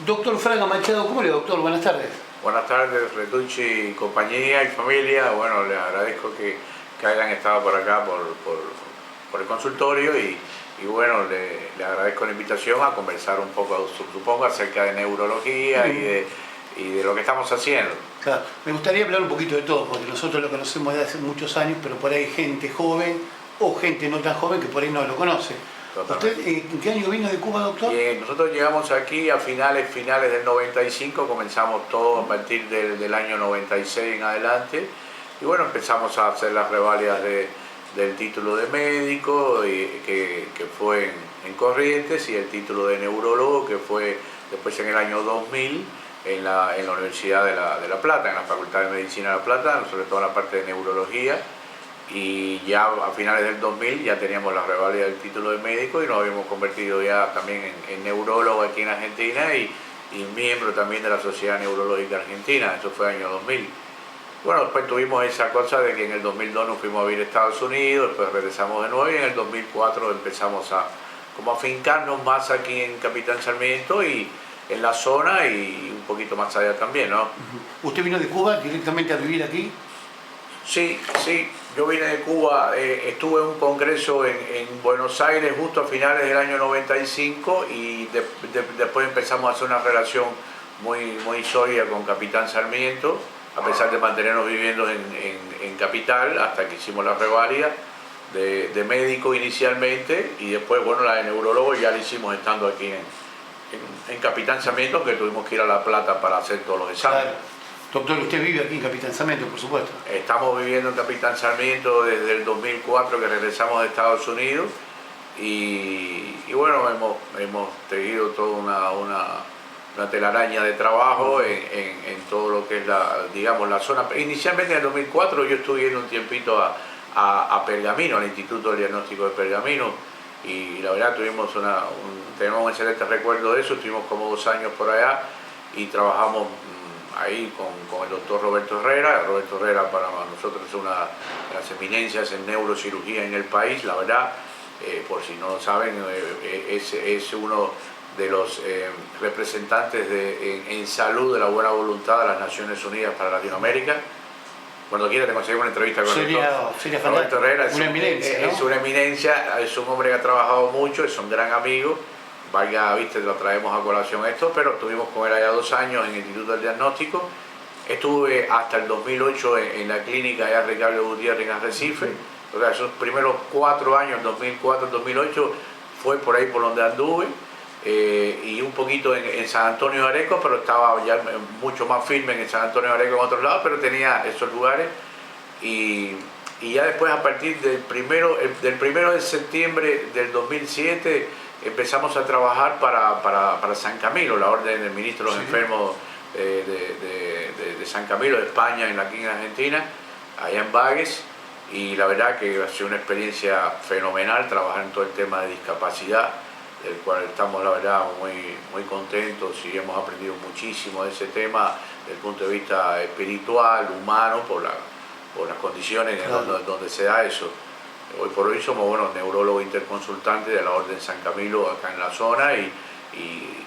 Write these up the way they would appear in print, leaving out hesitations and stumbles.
Doctor Fraga Machado, ¿cómo le va, doctor? Buenas tardes. Buenas tardes, Retucci, compañía y familia. Bueno, les agradezco que hayan estado por acá, por el consultorio y bueno, le agradezco la invitación a conversar un poco, supongo, acerca de neurología y de lo que estamos haciendo. Claro, me gustaría hablar un poquito de todo, porque nosotros lo conocemos desde hace muchos años, pero por ahí hay gente joven o gente no tan joven que por ahí no lo conoce. Totalmente. ¿Usted en qué año vino de Cuba, doctor? Nosotros llegamos aquí a finales del 95, comenzamos todo a partir del año 96 en adelante y bueno, empezamos a hacer las reválidas del título de médico que fue en Corrientes y el título de neurólogo que fue después en el año 2000 en la Universidad de La Plata, en la Facultad de Medicina de La Plata, sobre todo en la parte de neurología. Y ya a finales del 2000 ya teníamos la reválida del título de médico y nos habíamos convertido ya también en neurólogo aquí en Argentina y miembro también de la Sociedad Neurológica Argentina, eso fue año 2000. Bueno, después tuvimos esa cosa de que en el 2002 nos fuimos a vivir a Estados Unidos, después regresamos de nuevo y en el 2004 empezamos a afincarnos más aquí en Capitán Sarmiento y en la zona y un poquito más allá también, ¿no? ¿Usted vino de Cuba directamente a vivir aquí? Sí, yo vine de Cuba, estuve en un congreso en Buenos Aires justo a finales del año 95 y después empezamos a hacer una relación muy sólida con Capitán Sarmiento, a pesar de mantenernos viviendo en Capital, hasta que hicimos la reválida de médico inicialmente y después, bueno, la de neurólogo ya la hicimos estando aquí en Capitán Sarmiento, que tuvimos que ir a La Plata para hacer todos los exámenes. Claro. Doctor, usted vive aquí en Capitán Sarmiento, por supuesto. Estamos viviendo en Capitán Sarmiento desde el 2004 que regresamos de Estados Unidos y bueno, hemos tejido toda una telaraña de trabajo en todo lo que es la zona. Inicialmente en el 2004 yo estuve yendo un tiempito a Pergamino, al Instituto de Diagnóstico de Pergamino y la verdad tenemos un excelente recuerdo de eso, estuvimos como 2 años por allá y trabajamos ahí con el doctor Roberto Herrera. Roberto Herrera para nosotros es una de las eminencias en neurocirugía en el país, la verdad, por si no lo saben, es uno de los representantes en salud de la buena voluntad de las Naciones Unidas para Latinoamérica. Cuando quiera te conseguimos una entrevista con sería Roberto Herrera. Es una eminencia, ¿no? Es una eminencia, es un hombre que ha trabajado mucho, es un gran amigo. Valga, viste, lo traemos a colación esto, pero estuvimos con él allá 2 años en el Instituto del Diagnóstico. Estuve hasta el 2008 en la clínica de Ricardo Gutiérrez en Arrecife. O sea, esos primeros 4 años, 2004-2008, fue por ahí por donde anduve. Y un poquito en San Antonio de Areco, pero estaba ya mucho más firme en San Antonio de Areco en otros lados, pero tenía esos lugares. Y ya después, a partir del primero de septiembre del 2007, empezamos a trabajar para San Camilo, la orden del ministro de los enfermos de San Camilo, de España, aquí en Argentina, allá en Bages, y la verdad que ha sido una experiencia fenomenal trabajar en todo el tema de discapacidad, del cual estamos, la verdad, muy contentos y hemos aprendido muchísimo de ese tema desde el punto de vista espiritual, humano, por las condiciones donde se da eso. Hoy por hoy somos buenos neurólogos interconsultantes de la Orden San Camilo acá en la zona y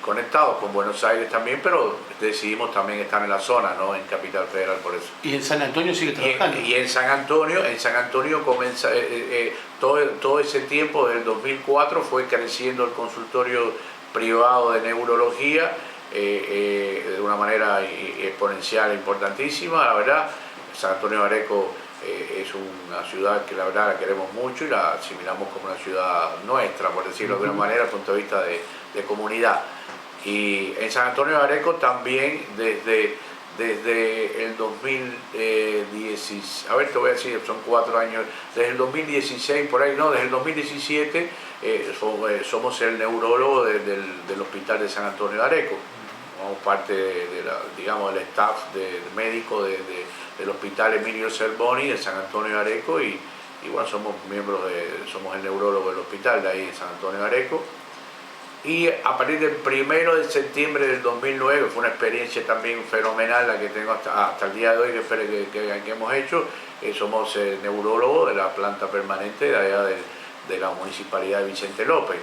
conectados con Buenos Aires también, pero decidimos también estar en la zona, ¿no? En Capital Federal, por eso. ¿Y en San Antonio sigue trabajando? Y en San Antonio comienza, todo ese tiempo, desde el 2004, fue creciendo el consultorio privado de neurología de una manera exponencial importantísima, la verdad. San Antonio de Areco es una ciudad que la verdad la queremos mucho y la asimilamos como una ciudad nuestra, por decirlo de alguna manera, desde el punto de vista de comunidad. Y en San Antonio de Areco también desde el 2016, a ver, te voy a decir, son 4 años, desde el 2016, por ahí no, desde el 2017 somos el neurólogo del Hospital de San Antonio de Areco. Somos parte del staff médico del Hospital Emilio Cervoni de San Antonio de Areco y bueno, somos somos el neurólogo del hospital de ahí en San Antonio de Areco. Y a partir del 1 de septiembre del 2009, fue una experiencia también fenomenal la que tengo hasta el día de hoy, que hemos hecho. Somos neurólogos de la planta permanente de allá de la Municipalidad de Vicente López,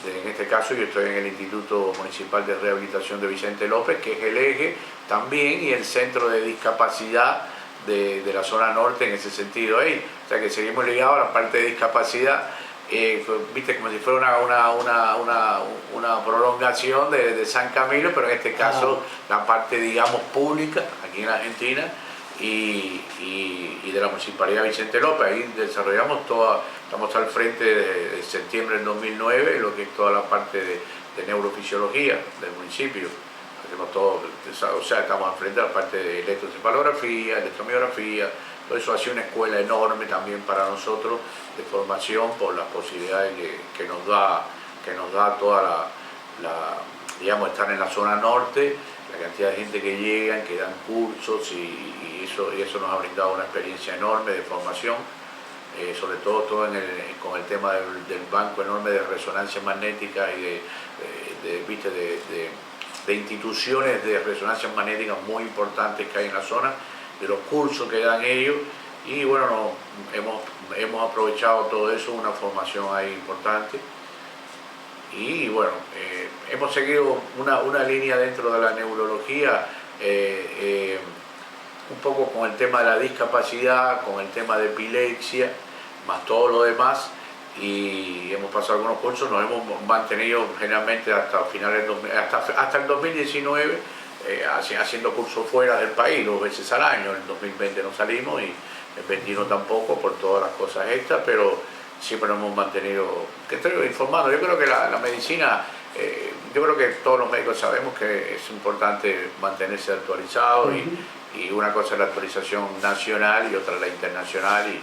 en este este caso yo estoy en el Instituto Municipal de Rehabilitación de Vicente López, que es el eje también y el centro de discapacidad de la zona norte en ese sentido ahí. O sea que seguimos ligados a la parte de discapacidad, viste, como si fuera una prolongación de San Camilo, pero en este caso la parte, digamos, pública aquí en Argentina y de la Municipalidad de Vicente López. Ahí desarrollamos estamos al frente de septiembre del 2009, lo que es toda la parte de neurofisiología del municipio. Hacemos todo, o sea, estamos al frente de la parte de electroencefalografía, electromiografía. Todo eso hace una escuela enorme también para nosotros de formación por las posibilidades que nos da toda digamos, estar en la zona norte, la cantidad de gente que llegan, que dan cursos y eso nos ha brindado una experiencia enorme de formación, sobre todo con el tema del banco enorme de resonancia magnética y de instituciones de resonancia magnética muy importantes que hay en la zona, de los cursos que dan ellos, y bueno, hemos aprovechado todo eso, una formación ahí importante, y bueno, hemos seguido una línea dentro de la neurología, un poco con el tema de la discapacidad, con el tema de epilepsia, más todo lo demás, y hemos pasado algunos cursos, nos hemos mantenido generalmente hasta finales hasta el 2019, haciendo cursos fuera del país 2 veces al año. En el 2020 no salimos y el 2021 tampoco por todas las cosas estas, pero siempre nos hemos mantenido, que estoy informando. Yo creo que la medicina, yo creo que todos los médicos sabemos que es importante mantenerse actualizado, y una cosa es la actualización nacional y otra la internacional, y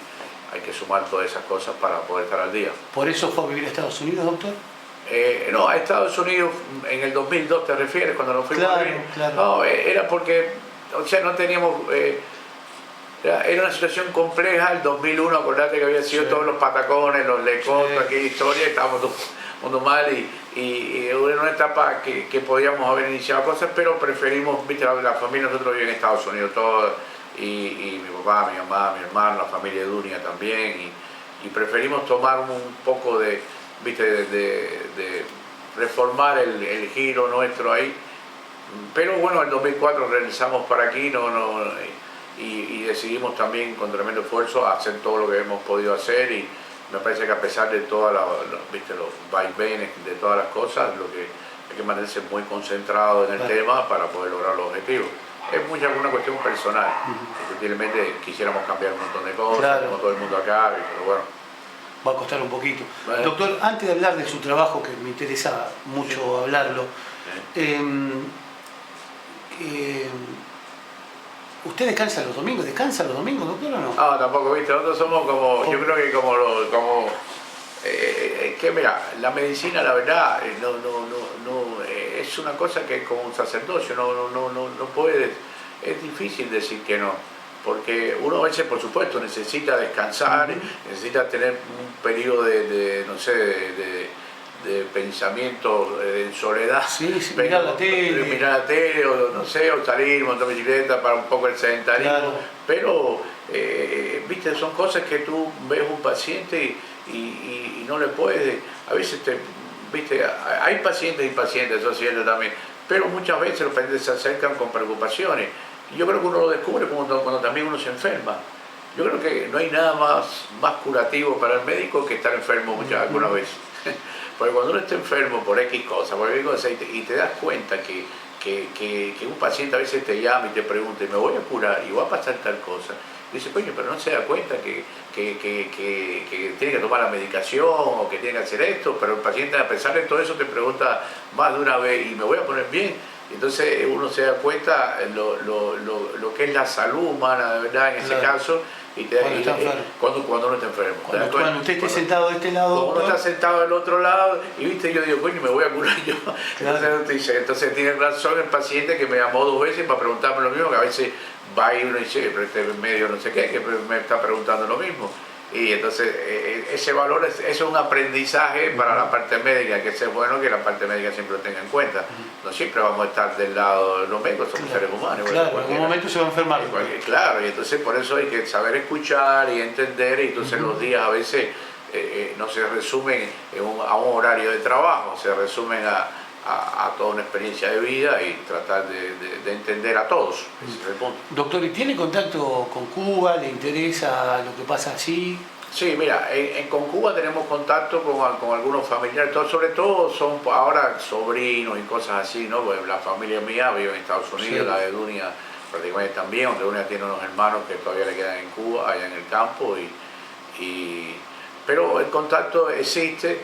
hay que sumar todas esas cosas para poder estar al día. ¿Por eso fue a vivir a Estados Unidos, doctor? No, a Estados Unidos en el 2002 te refieres, cuando nos fuimos a vivir. Claro. No, era porque, o sea, no teníamos, era una situación compleja. El 2001, acordate que había sido todos los patacones, los lecotos, aquella historia, estábamos todo mal, y era una etapa que podíamos haber iniciado cosas, pero preferimos, viste, la familia nosotros vive en Estados Unidos, todo, y mi papá, mi mamá, mi hermano, la familia de Dunia también, y preferimos tomar un poco de reformar el giro nuestro ahí. Pero bueno, en 2004 regresamos para aquí y decidimos también con tremendo esfuerzo hacer todo lo que hemos podido hacer, y me parece que a pesar de todos los vaivenes, de todas las cosas, lo que hay que mantenerse muy concentrado en el tema para poder lograr los objetivos. Es una cuestión personal. Efectivamente quisiéramos cambiar un montón de cosas, como todo el mundo acá, pero bueno. Va a costar un poquito. Bueno. Doctor, antes de hablar de su trabajo, que me interesa mucho hablarlo, ¿usted descansa los domingos? ¿Descansa los domingos, doctor, o no? No, tampoco, viste, nosotros somos yo creo que que mira, la medicina, la verdad, es una cosa que es como un sacerdocio, no puede, es difícil decir que no, porque uno a veces, por supuesto, necesita descansar, necesita tener un periodo de pensamiento en soledad, mirar la tele, o no sé, o salir, montar bicicleta para un poco el sedentarismo, pero viste, son cosas que tú ves un paciente y no le puedes, a veces viste, hay pacientes y pacientes, eso es cierto también, pero muchas veces los pacientes se acercan con preocupaciones, y yo creo que uno lo descubre cuando también uno se enferma. Yo creo que no hay nada más curativo para el médico que estar enfermo alguna vez. Porque cuando uno está enfermo por X cosa, y te das cuenta que un paciente a veces te llama y te pregunta, y me voy a curar y va a pasar tal cosa, y dice, coño, pero no se da cuenta que tiene que tomar la medicación o que tiene que hacer esto, pero el paciente, a pesar de todo eso, te pregunta más de una vez, y me voy a poner bien. Entonces uno se da cuenta lo que es la salud humana, de verdad, en ese caso, cuando uno está enfermo. Cuando usted esté sentado de este lado. Cuando uno está sentado del otro lado, y viste, yo digo, coño, me voy a curar yo. Entonces tiene razón el paciente, que me llamó 2 veces para preguntarme lo mismo, que a veces va y uno dice, pero este medio no sé qué, que me está preguntando lo mismo. Y entonces ese valor es un aprendizaje para la parte médica, que es bueno que la parte médica siempre lo tenga en cuenta. No siempre vamos a estar del lado de los médicos, somos seres humanos. Claro, en algún momento se va a enfermar. Claro, y entonces por eso hay que saber escuchar y entender, y entonces los días a veces no se resumen a un horario de trabajo, se resumen a toda una experiencia de vida y tratar de entender a todos. Ese es el punto. Doctor, ¿y tiene contacto con Cuba? ¿Le interesa lo que pasa allí? Sí, mira, con Cuba tenemos contacto con algunos familiares, sobre todo son ahora sobrinos y cosas así, ¿no? Pues la familia mía vive en Estados Unidos, sí. La de Dunia prácticamente también, aunque Dunia tiene unos hermanos que todavía le quedan en Cuba, allá en el campo, pero el contacto existe.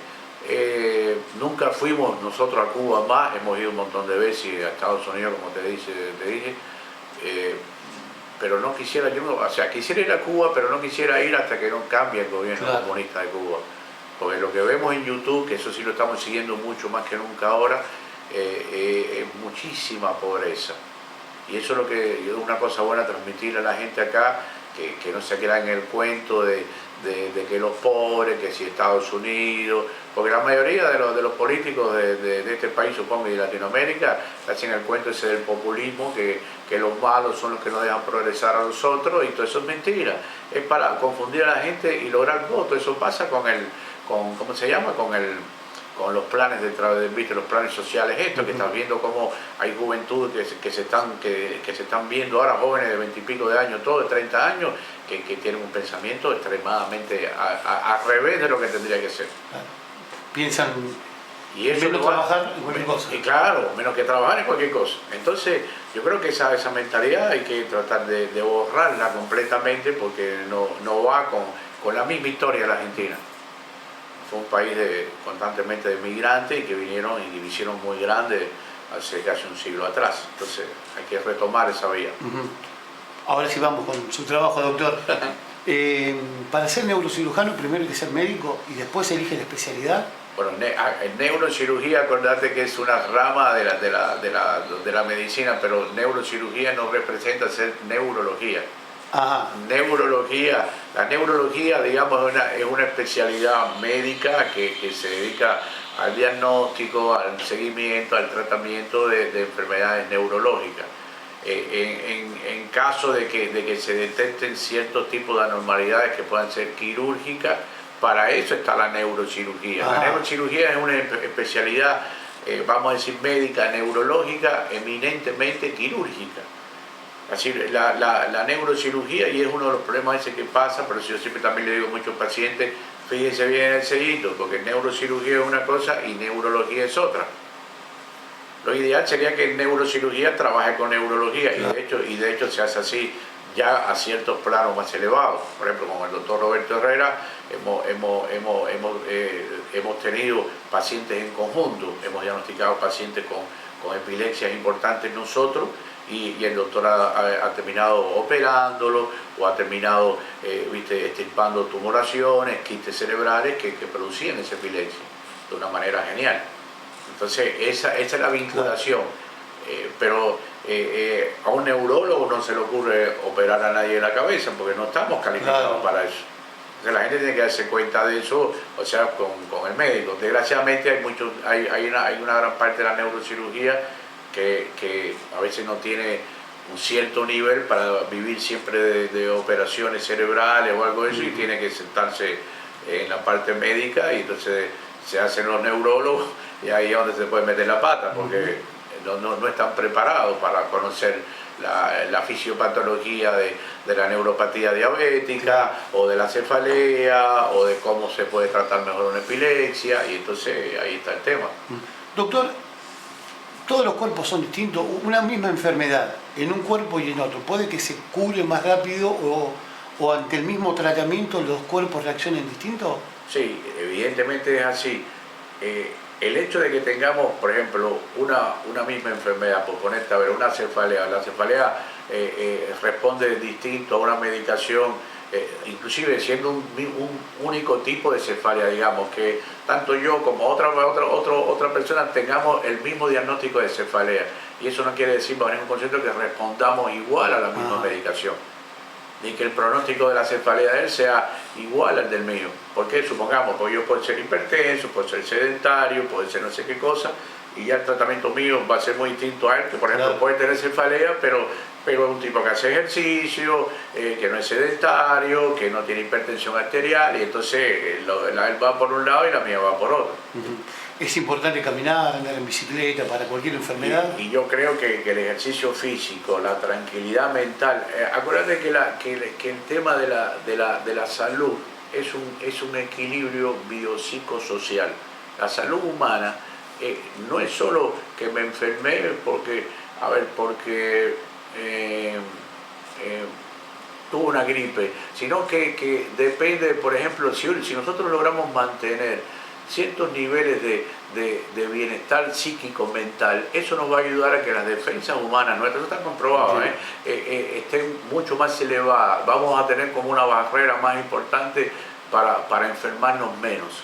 Nunca fuimos nosotros a Cuba más, hemos ido un montón de veces a Estados Unidos, como te dije, pero no quisiera, quisiera ir a Cuba, pero no quisiera ir hasta que no cambie el gobierno comunista de Cuba. Porque lo que vemos en YouTube, que eso sí lo estamos siguiendo mucho más que nunca ahora, es muchísima pobreza. Y eso es lo que es una cosa buena transmitirle a la gente acá, que no se queda en el cuento de que los pobres, que si Estados Unidos, porque la mayoría de los políticos de este país, supongo, y de Latinoamérica, hacen el cuento ese del populismo, que los malos son los que no dejan progresar a los otros, y todo eso es mentira. Es para confundir a la gente y lograr votos. Eso pasa ¿cómo se llama? Con los planes ¿viste? Los planes sociales estos, que estás viendo cómo hay juventud que se están viendo ahora, jóvenes de 20 y pico de años, todos de 30 años, que tienen un pensamiento extremadamente al revés de lo que tendría que ser. Piensan y eso menos trabajar en cualquier cosa. Y claro, menos que trabajar en cualquier cosa. Entonces, yo creo que esa mentalidad hay que tratar de borrarla completamente, porque no va con la misma historia de la Argentina. Fue un país constantemente de migrantes y que vinieron y hicieron muy grande hace casi un siglo atrás. Entonces hay que retomar esa vía. Ahora sí vamos con su trabajo, doctor. Para ser neurocirujano primero hay que ser médico y después se elige la especialidad. Bueno, en neurocirugía, acordate que es una rama de la medicina, pero neurocirugía no representa ser neurología. Ajá. La neurología, digamos, es una especialidad médica que se dedica al diagnóstico, al seguimiento, al tratamiento de enfermedades neurológicas. En caso de que se detecten ciertos tipos de anormalidades que puedan ser quirúrgicas, para eso está la neurocirugía. La neurocirugía es una especialidad, vamos a decir, médica, neurológica, eminentemente quirúrgica. Así, la neurocirugía, y es uno de los problemas ese que pasa, pero yo siempre también le digo a muchos pacientes, fíjense bien en el sellito, porque neurocirugía es una cosa y neurología es otra. Lo ideal sería que neurocirugía trabaje con neurología, y de hecho se hace así ya a ciertos planos más elevados. Por ejemplo, con el doctor Roberto Herrera hemos tenido pacientes en conjunto, hemos diagnosticado pacientes con epilepsias importantes nosotros, y el doctor ha terminado operándolo, o ha terminado extirpando tumoraciones, quistes cerebrales que producían esa epilepsia de una manera genial. Entonces esa es la vinculación, pero a un neurólogo no se le ocurre operar a nadie de la cabeza, porque no estamos calificados para eso. Entonces la gente tiene que darse cuenta de eso, o sea, con el médico. Desgraciadamente hay una gran parte de la neurocirugía que a veces no tiene un cierto nivel para vivir siempre de operaciones cerebrales o algo de eso, y tiene que sentarse en la parte médica, y entonces se hacen los neurólogos, y ahí es donde se puede meter la pata, porque no están preparados para conocer la fisiopatología de la neuropatía diabética, o de la cefalea, o de cómo se puede tratar mejor una epilepsia, y entonces ahí está el tema. Doctor, todos los cuerpos son distintos, una misma enfermedad en un cuerpo y en otro, ¿puede que se cure más rápido o ante el mismo tratamiento los cuerpos reaccionen distintos? Sí, evidentemente es así. El hecho de que tengamos, por ejemplo, una misma enfermedad, por ponerte a ver, una cefalea, la cefalea responde distinto a una medicación, inclusive siendo un único tipo de cefalea, digamos, que tanto yo como otra persona tengamos el mismo diagnóstico de cefalea, y eso no quiere decir bajo ningún concepto que respondamos igual a la misma medicación. ni que el pronóstico de la cefalea de él sea igual al del mío. Porque supongamos, pues yo puedo ser hipertenso, puedo ser sedentario, puede ser no sé qué cosa, y ya el tratamiento mío va a ser muy distinto a él, que por ejemplo Claro. puede tener cefalea, pero es un tipo que hace ejercicio, que no es sedentario, que no tiene hipertensión arterial, y entonces él va por un lado y la mía va por otro. Es importante caminar, andar en bicicleta para cualquier enfermedad. Y yo creo que el ejercicio físico, la tranquilidad mental, acuérdate que el tema de la salud es un equilibrio biopsicosocial. La salud humana no es solo que me enfermé porque tuve una gripe, sino que depende, por ejemplo, si nosotros logramos mantener ciertos niveles de bienestar psíquico, mental, eso nos va a ayudar a que las defensas humanas nuestras, eso está comprobado, estén mucho más elevadas. Vamos a tener como una barrera más importante para enfermarnos menos.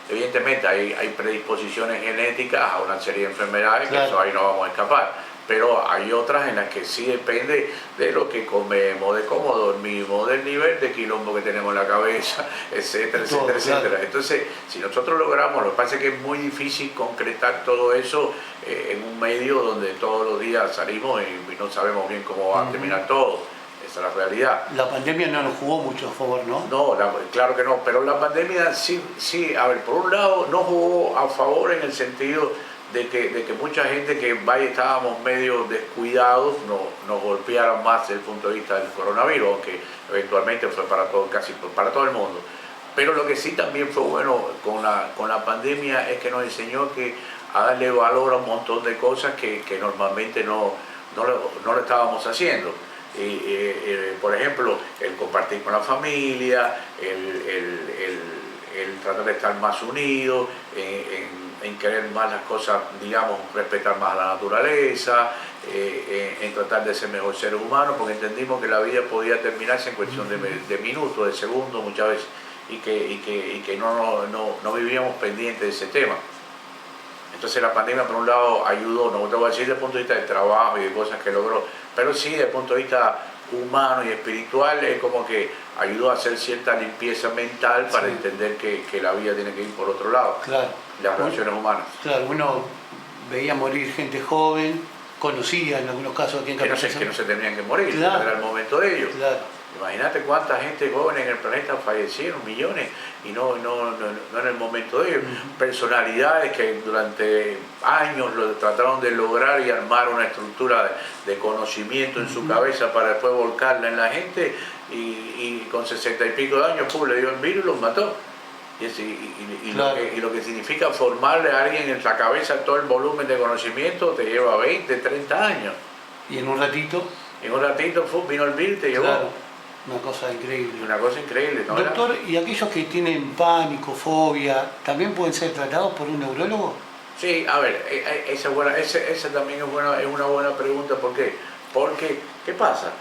Evidentemente hay predisposiciones genéticas a una serie de enfermedades, claro, que eso ahí no vamos a escapar. Pero hay otras en las que sí depende de lo que comemos, de cómo dormimos, del nivel de quilombo que tenemos en la cabeza, etcétera, etcétera, etcétera. Entonces, si nosotros logramos, lo que pasa es que es muy difícil concretar todo eso en un medio donde todos los días salimos y no sabemos bien cómo va a terminar todo. Esa es la realidad. La pandemia no nos jugó mucho a favor, ¿no? No, claro que no, pero la pandemia sí, a ver, por un lado no jugó a favor en el sentido de que mucha gente que estábamos medio descuidados nos golpearon más desde el punto de vista del coronavirus, aunque eventualmente fue para todo, casi para todo el mundo. Pero lo que sí también fue bueno con la pandemia es que nos enseñó a darle valor a un montón de cosas que normalmente no lo estábamos haciendo. Por ejemplo, el compartir con la familia, el tratar de estar más unidos, en querer más las cosas, digamos, respetar más la naturaleza, en tratar de ser mejor ser humano, porque entendimos que la vida podía terminarse en cuestión de minutos, de segundos muchas veces, y que no vivíamos pendientes de ese tema. Entonces la pandemia por un lado ayudó, no te voy a decir desde el punto de vista del trabajo y de cosas que logró, pero sí desde el punto de vista humano y espiritual es como que ayudó a hacer cierta limpieza mental para entender que la vida tiene que ir por otro lado, claro, las relaciones humanas. Claro, uno veía morir gente joven, conocía en algunos casos aquí en Capitán, que no se tenían que morir, claro, era el momento de ellos. Claro. Imagínate cuánta gente joven en el planeta fallecieron, millones, y no en el momento de ellos. Personalidades que durante años trataron de lograr y armar una estructura de conocimiento en su cabeza para después volcarla en la gente, y con 60 y pico de años, le dio el virus y los mató. Claro. Lo que significa formarle a alguien en la cabeza todo el volumen de conocimiento te lleva 20, 30 años. Y en un ratito vino el virus y te llevó. Claro. Una cosa increíble. Una cosa increíble, ¿no? Doctor, ¿y aquellos que tienen pánico, fobia, también pueden ser tratados por un neurólogo? Sí, a ver, esa también es una buena pregunta. ¿Por qué? Porque, ¿qué pasa?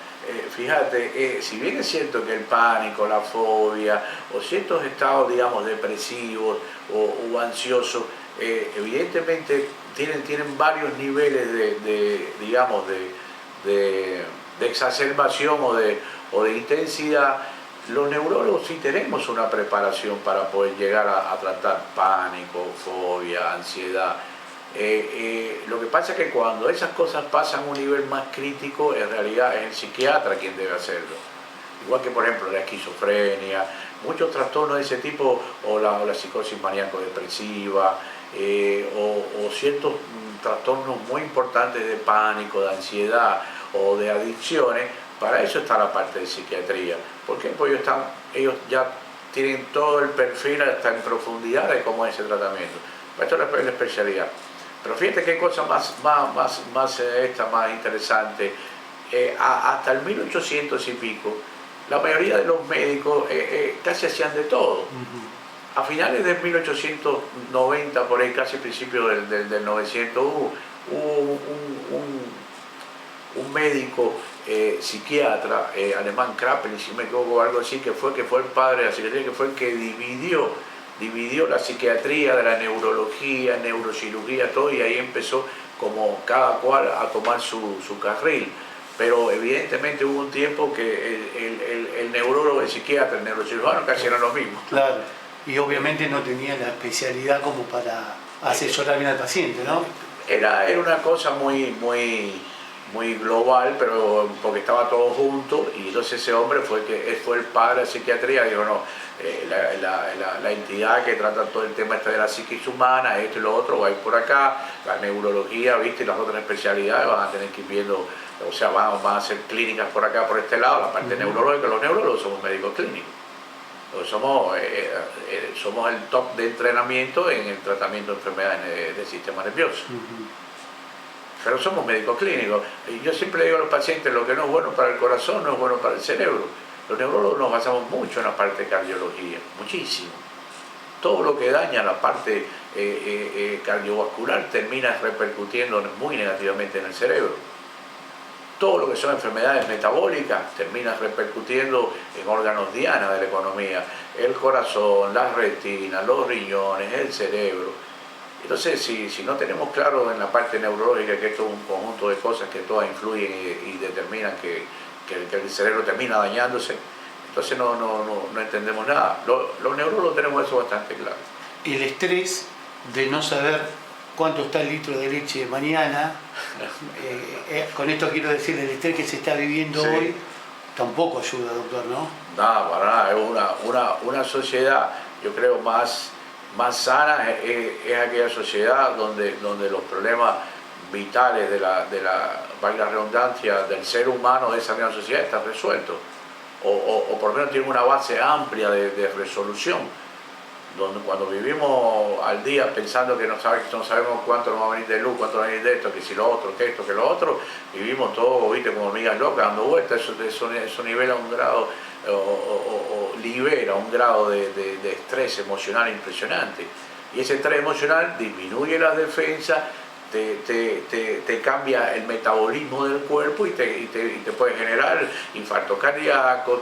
Fíjate, si bien es cierto que el pánico, la fobia o ciertos estados, digamos, depresivos o ansiosos, evidentemente tienen varios niveles de exacerbación o de intensidad. Los neurólogos sí tenemos una preparación para poder llegar a tratar pánico, fobia, ansiedad. Lo que pasa es que cuando esas cosas pasan a un nivel más crítico, en realidad es el psiquiatra quien debe hacerlo. Igual que, por ejemplo, la esquizofrenia, muchos trastornos de ese tipo, o la psicosis maníaco-depresiva, o ciertos trastornos muy importantes de pánico, de ansiedad o de adicciones. Para eso está la parte de psiquiatría. ¿Por qué? Porque ellos ya tienen todo el perfil hasta en profundidad de cómo es ese tratamiento. Esto es la especialidad. Pero fíjate qué cosa más interesante. Hasta el 1800 y pico, la mayoría de los médicos casi hacían de todo. A finales de 1890, por ahí casi principio del 900, hubo un médico psiquiatra alemán, Kraepelin, si me equivoco, algo así, que fue el padre de la psiquiatría, que fue el que dividió la psiquiatría de la neurología, neurocirugía, todo, y ahí empezó como cada cual a tomar su carril. pero evidentemente hubo un tiempo que el neurólogo, el psiquiatra, el neurocirujano casi eran los mismos. Claro, y obviamente no tenía la especialidad como para asesorar bien al paciente, ¿no? Era una cosa muy global, pero porque estaba todo junto, y entonces ese hombre fue el padre de la psiquiatría. Dijo, no, la entidad que trata todo el tema de la psiquis humana, esto y lo otro, va a ir por acá, la neurología, ¿viste? Y las otras especialidades van a tener que ir viendo, o sea, van a hacer clínicas por acá, por este lado, la parte neurológica. Los neurólogos somos médicos clínicos. Somos el top de entrenamiento en el tratamiento de enfermedades del sistema nervioso. Pero somos médicos clínicos. Y yo siempre le digo a los pacientes, lo que no es bueno para el corazón no es bueno para el cerebro. Los neurólogos nos basamos mucho en la parte de cardiología, muchísimo. Todo lo que daña la parte cardiovascular termina repercutiendo muy negativamente en el cerebro. Todo lo que son enfermedades metabólicas termina repercutiendo en órganos diana de la economía, el corazón, las retinas, los riñones, el cerebro. Entonces, si no tenemos claro en la parte neurológica que esto es un conjunto de cosas que todas influyen y determinan que el cerebro termina dañándose, entonces no entendemos nada. Los neurólogos tenemos eso bastante claro. El estrés de no saber cuánto está el litro de leche mañana, con esto quiero decir, el estrés que se está viviendo hoy, tampoco ayuda, doctor, ¿no? Nada, para nada. Es una sociedad, yo creo, más sana es aquella sociedad donde los problemas vitales de la valga la redundancia, del ser humano de esa misma sociedad están resueltos, o por lo menos tienen una base amplia de resolución. Donde cuando vivimos al día pensando que no sabemos cuánto nos va a venir de luz, cuánto va a venir de esto, que si lo otro, que esto, que lo otro, vivimos todos, viste, como hormigas locas dando vueltas. Eso nivela un grado, o libera un grado de estrés emocional impresionante. Y ese estrés emocional disminuye las defensas, te cambia el metabolismo del cuerpo y te puede generar infarto cardíaco,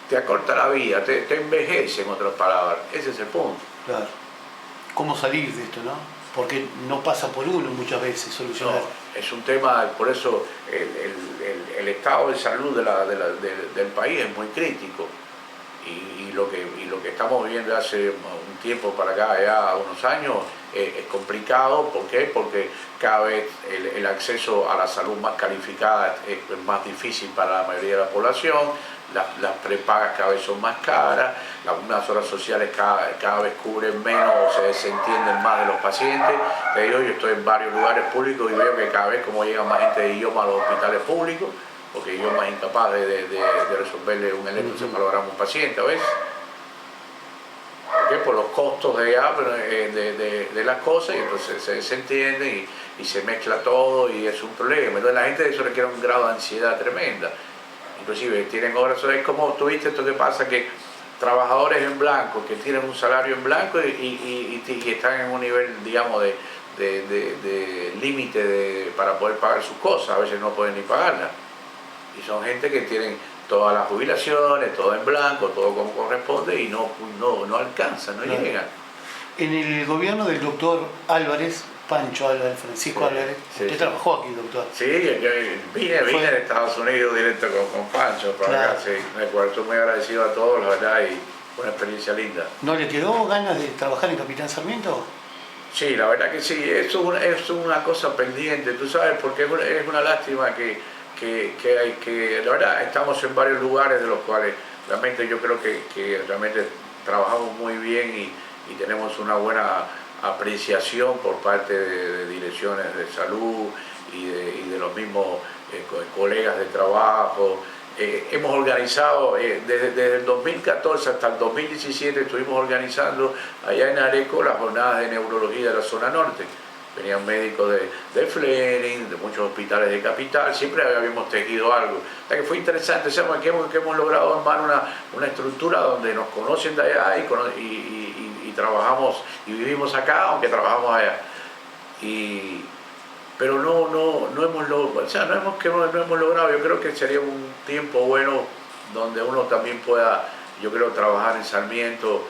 te acorta la vida, te envejece, en otras palabras. Ese es el punto. Claro. ¿Cómo salir de esto, no? Porque no pasa por uno muchas veces solucionar. No, es un tema, por eso el estado de salud del país es muy crítico. Y lo que estamos viviendo hace un tiempo para acá, ya unos años, es complicado. ¿Por qué? Porque cada vez el acceso a la salud más calificada es más difícil para la mayoría de la población. Las prepagas cada vez son más caras, las obras sociales cada vez cubren menos o se desentienden más de los pacientes. Te digo, yo estoy en varios lugares públicos y veo que cada vez como llega más gente de idioma a los hospitales públicos, porque yo más incapaz de resolverle un electroencefalograma a un paciente a veces. ¿Por qué? Por los costos de las cosas, y entonces se desentiende y se mezcla todo y es un problema. Entonces la gente de eso requiere un grado de ansiedad tremenda. Inclusive tienen obras, es como tú viste esto que pasa, que trabajadores en blanco que tienen un salario en blanco y están en un nivel, digamos, de límite para poder pagar sus cosas, a veces no pueden ni pagarlas. Y son gente que tienen todas las jubilaciones, todo en blanco, todo como corresponde y no alcanzan, no llegan. En el gobierno del doctor Álvarez, Pancho Álvarez, Francisco Álvarez, usted trabajó aquí, doctor. Sí, yo vine de Estados Unidos directo con Pancho para acá, sí. Me acuerdo, muy agradecido a todos, la verdad, y una experiencia linda. ¿No le quedó ganas de trabajar en Capitán Sarmiento? Sí, la verdad que sí, eso es una cosa pendiente, tú sabes, porque es una lástima que la verdad, estamos en varios lugares de los cuales realmente yo creo que realmente trabajamos muy bien y tenemos una buena apreciación por parte de direcciones de salud y de los mismos colegas de trabajo. Hemos organizado, desde el 2014 hasta el 2017 estuvimos organizando allá en Areco las jornadas de neurología de la zona norte. Venían médicos de Fleming, de muchos hospitales de capital, siempre habíamos tejido algo. O sea que fue interesante, sabemos que hemos logrado armar una estructura donde nos conocen de allá y trabajamos y vivimos acá, aunque trabajamos allá. Pero no hemos logrado, yo creo que sería un tiempo bueno donde uno también pueda, yo creo, trabajar en Sarmiento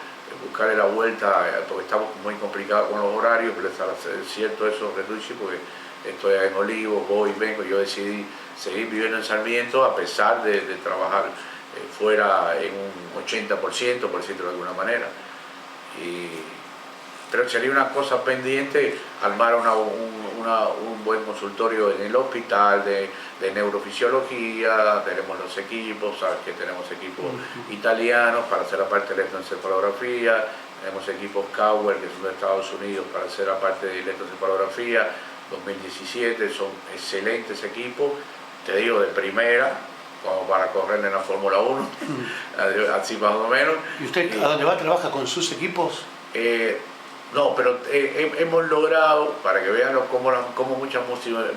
buscarle la vuelta, porque estamos muy complicados con los horarios, pero es cierto eso, Retucci, porque estoy en Olivos, voy y vengo. Yo decidí seguir viviendo en Sarmiento a pesar de trabajar fuera en un 80%, por decirlo de alguna manera. Pero sería una cosa pendiente armar un buen consultorio en el hospital de neurofisiología. Tenemos los equipos, sabes que tenemos equipos italianos para hacer la parte de electroencefalografía, tenemos equipos Cowell que son de Estados Unidos para hacer la parte de electroencefalografía 2017, son excelentes equipos, te digo, de primera, como para correr en la Fórmula 1, así más o menos. ¿Y usted a dónde va trabaja con sus equipos? No, pero hemos logrado, para que vean cómo muchas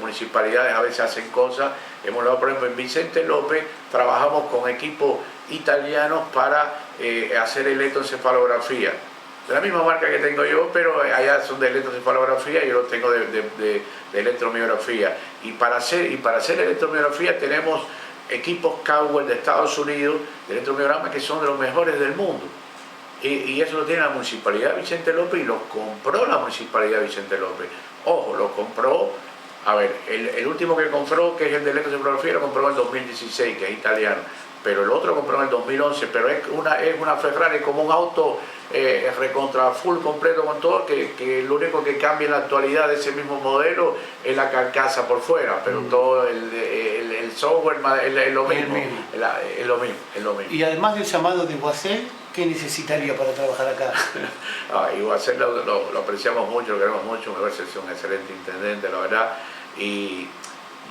municipalidades a veces hacen cosas, hemos logrado, por ejemplo, en Vicente López trabajamos con equipos italianos para hacer electroencefalografía. De la misma marca que tengo yo, pero allá son de electroencefalografía y yo los tengo de electromiografía. Y para hacer electromiografía tenemos equipos Cowell de Estados Unidos, de electromiograma, que son de los mejores del mundo. Y eso lo tiene la Municipalidad de Vicente López y lo compró la Municipalidad de Vicente López. Ojo, lo compró, a ver, el último que compró, que es el de electroencefalografía, lo compró en el 2016, que es italiano, pero el otro lo compró en el 2011, pero es una Ferrari, como un auto recontra full completo con todo, que lo único que cambia en la actualidad de ese mismo modelo es la carcasa por fuera, pero todo el software es lo mismo, es lo mismo. Y además del llamado de Guasel, ¿qué necesitaría para trabajar acá? Guasel lo apreciamos mucho, lo queremos mucho, me parece que es un excelente intendente, la verdad, y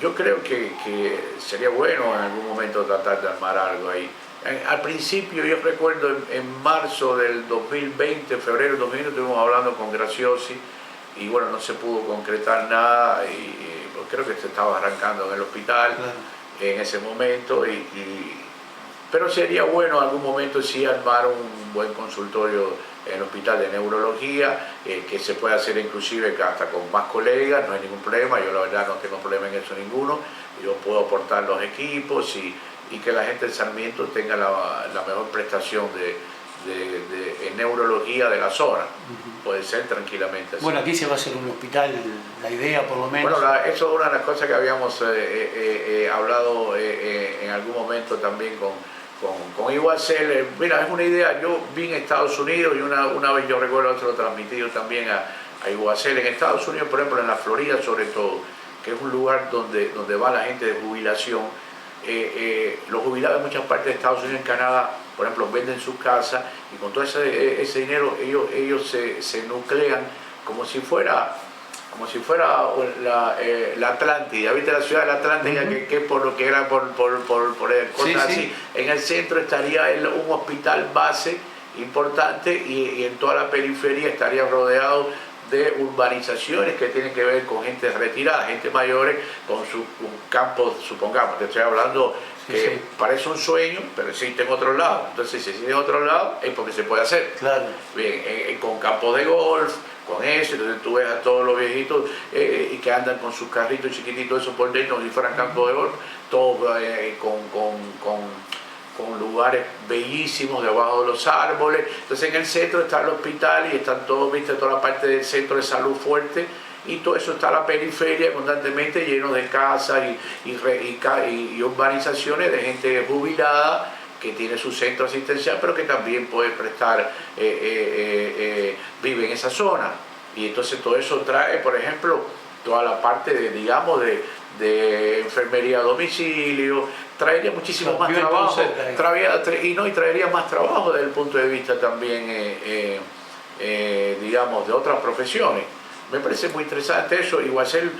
yo creo que sería bueno en algún momento tratar de armar algo ahí. Al principio, yo recuerdo en marzo del 2020, febrero del 2020, estuvimos hablando con Graciosi y bueno, no se pudo concretar nada y creo que se estaba arrancando en el hospital en ese momento, pero sería bueno en algún momento sí armar un buen consultorio en el hospital de neurología, que se puede hacer inclusive hasta con más colegas, no hay ningún problema, yo la verdad no tengo problema en eso ninguno, yo puedo aportar los equipos y que la gente de Sarmiento tenga la mejor prestación en neurología de la zona. Puede ser tranquilamente así. Bueno, aquí se va a hacer un hospital, la idea por lo menos. Bueno, eso es una de las cosas que habíamos hablado en algún momento también con Iguacel. Mira, es una idea, yo vi en Estados Unidos y una vez yo recuerdo se lo transmitido también a Iguacel. En Estados Unidos, por ejemplo, en la Florida sobre todo, que es un lugar donde va la gente de jubilación, los jubilados en muchas partes de Estados Unidos y en Canadá, por ejemplo, venden sus casas y con todo ese dinero ellos se nuclean como si fuera la Atlántida. ¿Viste la ciudad de la Atlántida? Que es por lo que era por cosas así? En el centro estaría un hospital base importante y en toda la periferia estaría rodeado de urbanizaciones que tienen que ver con gente retirada, gente mayores con sus campos, supongamos, te estoy hablando que parece un sueño, pero existe en otro lado. Entonces, si existe en otro lado, es porque se puede hacer. Claro. Bien, con campos de golf, con eso, entonces tú ves a todos los viejitos y que andan con sus carritos chiquititos, eso por dentro, como si fueran campos de golf, todo con lugares bellísimos debajo de los árboles. Entonces en el centro está el hospital y están todos, viste, toda la parte del centro de salud fuerte y todo eso está la periferia constantemente lleno de casas y urbanizaciones de gente jubilada que tiene su centro asistencial pero que también puede prestar, vive en esa zona. Y entonces todo eso trae, por ejemplo, toda la parte de enfermería a domicilio, traería muchísimo más trabajo, traería más trabajo desde el punto de vista también, digamos, de otras profesiones. Me parece muy interesante eso, y Guasel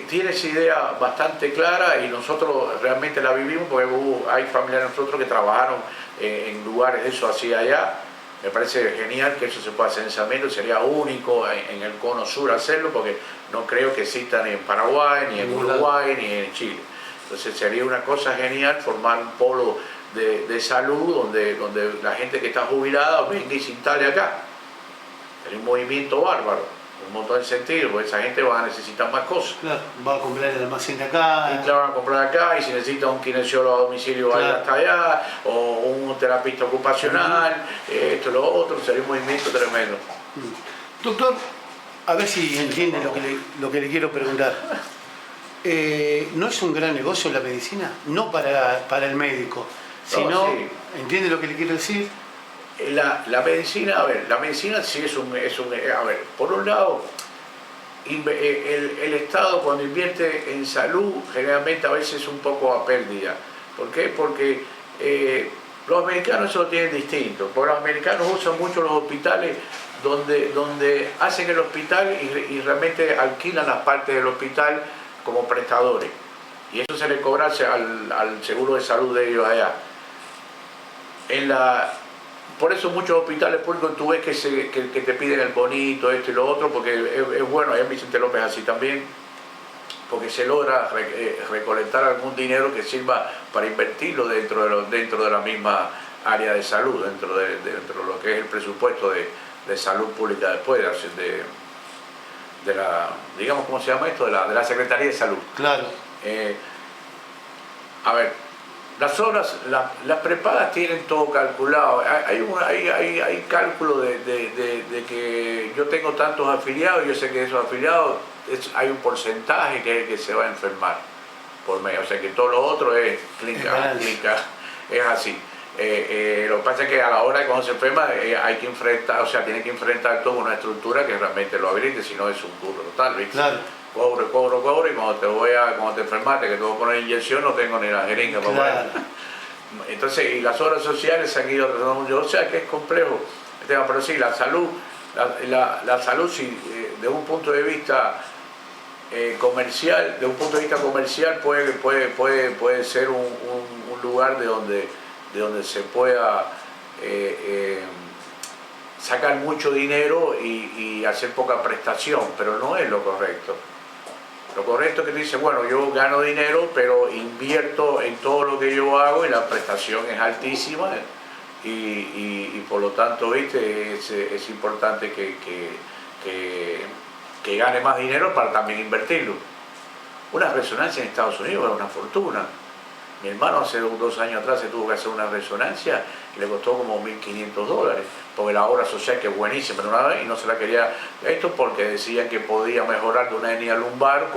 tiene esa idea bastante clara y nosotros realmente la vivimos porque hay familiares de nosotros que trabajaron en lugares de eso así allá. Me parece genial que eso se pueda hacer en Sarmiento, sería único en el cono sur hacerlo porque no creo que exista ni en Paraguay, ni en Uruguay, ni en Chile. Entonces sería una cosa genial formar un polo de salud donde la gente que está jubilada venga y se instale acá. Sería un movimiento bárbaro, un montón de sentido, porque esa gente va a necesitar más cosas. Claro, va a comprar el almacén de acá. Y la van a comprar acá, y si necesita un kinesiólogo a domicilio, claro, vaya hasta allá, o un terapista ocupacional, esto, lo otro, sería un movimiento tremendo. Doctor, a ver si entiende lo que le quiero preguntar. ¿No es un gran negocio la medicina? No para el médico, sino, No, sí. ¿entiende lo que le quiero decir? La medicina, a ver, la medicina sí es un, a ver, por un lado, el Estado cuando invierte en salud generalmente a veces un poco a pérdida. ¿Por qué? Porque los americanos eso lo tienen distinto, porque los americanos usan mucho los hospitales donde hacen el hospital y realmente alquilan las partes del hospital como prestadores. Y eso se le cobra al seguro de salud de ellos allá. Por eso muchos hospitales públicos tú ves que te piden el bonito, esto y lo otro, porque es bueno, allá en Vicente López así también, porque se logra recolectar algún dinero que sirva para invertirlo dentro de la misma área de salud, dentro de lo que es el presupuesto de salud pública después de la, digamos, ¿cómo se llama esto? De la Secretaría de Salud. Claro. A ver, las horas, las prepagas tienen todo calculado. Hay cálculo de que yo tengo tantos afiliados, yo sé que esos afiliados hay un porcentaje que se va a enfermar por mes. O sea que todo lo otro es clínica, es así. Lo que pasa es que a la hora de cuando se enferma hay que enfrentar, o sea, tiene que enfrentar toda una estructura que realmente lo habilite, si no es un curro total, ¿viste? Claro. Cobro, y cuando te enfermaste, que te voy a poner inyección, no tengo ni la jeringa para claro. Entonces, y las obras sociales se han ido tratando mucho, o sea que es complejo el tema, pero sí, la salud, sí, de un punto de vista comercial, puede ser un lugar de donde se pueda sacar mucho dinero y hacer poca prestación, pero no es lo correcto. Lo correcto es que tú dices, bueno, yo gano dinero, pero invierto en todo lo que yo hago y la prestación es altísima y por lo tanto, ¿viste? Es importante que gane más dinero para también invertirlo. Una resonancia en Estados Unidos era una fortuna. Mi hermano hace 2 años atrás se tuvo que hacer una resonancia y le costó como $1.500, porque la obra social, que es buenísima, y no se la quería esto porque decían que podía mejorar de una hernia lumbar